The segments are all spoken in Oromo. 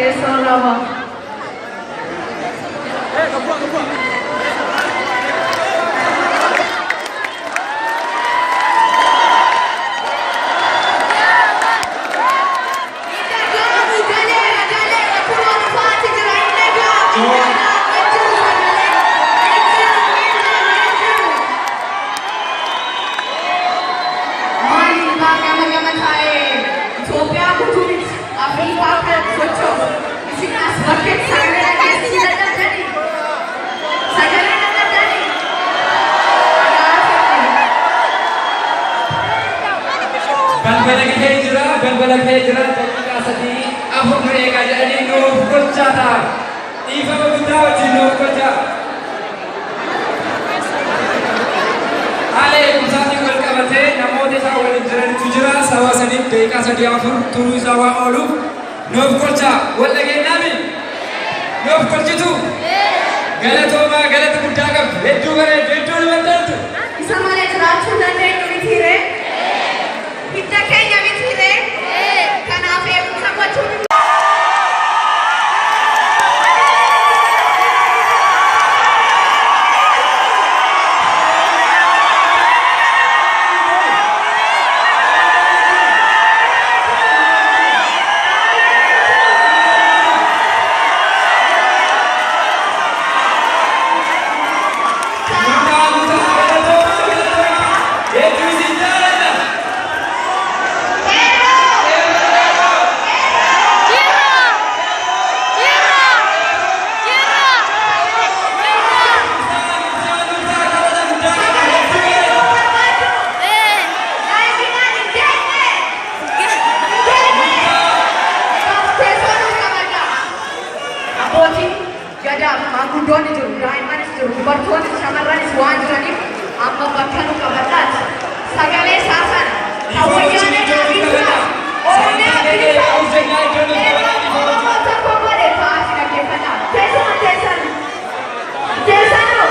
Tesorama. Balbala Hijra dakika sadii afur eegaa jedhanii nuuf gochaa ta'a. Dhiifama guddaa wajjin nuuf gochaa. Haala eegumsaatiin wal qabatee namoota isaa waliin jirantu jira. Sababa saniif daqiiqaa sadii afur turuu isaa waan ooluuf nuuf gochaa. Wal dhageenyaami? Nuuf gochitu? Galatoomaa galata guddaa qabdu. Hedduu bareedu hedduu nama dantu. Isa malee jiraachuu dandeenyu mitiire? Hidda keenya mitiire? Kanaaf eegumsa gochuun Mangguddoonni jiru, daa'immanis jiru, dubartoonnis shamarranis waan jiraniif amma bakka nu qabadhaati. Sagalee isaa sana kan wayyaanee dhaabbisaa Oromoo tokko godhe fa'aati dhaggeeffadhaa. Teessuma teessan teessanoo.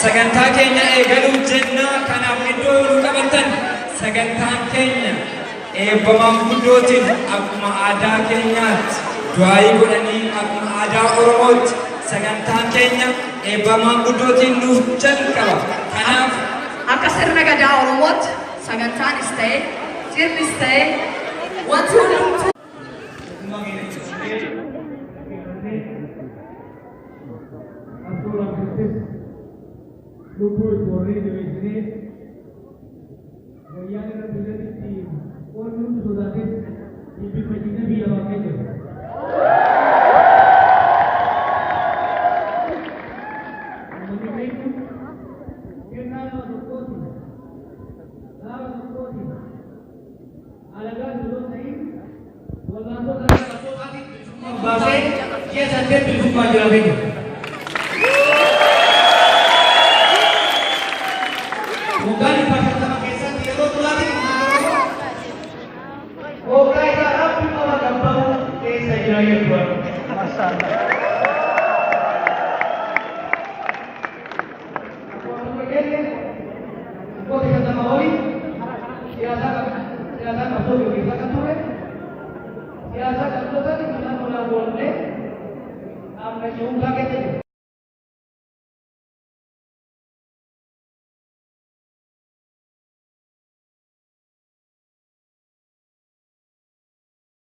Sagantaa keenya eegaluuf jenna kanaaf iddoo nu qabattan sagantaan keenya eebbamaan guddootiin akkuma aadaa keenyaatti du'aayii godhanii akkuma aadaa Oromootti sagantaan keenya eebbamaan guddootiin nuuf jalqaba. Kanaaf akka sirna gadaa Oromootti sagantaanis ta'e sirnis ta'e wanti hundumtuu Lumpur Polri di sini, yang ada di orang sudah di pimpinan biar pakai je. Kenal doktor, lawan doktor, alaga dulu naik, walau tu kalau doktor adik bahasa, dia sangat berjumpa jual beli. Siasa kan sudah di mana boleh आपने जो उठा के दे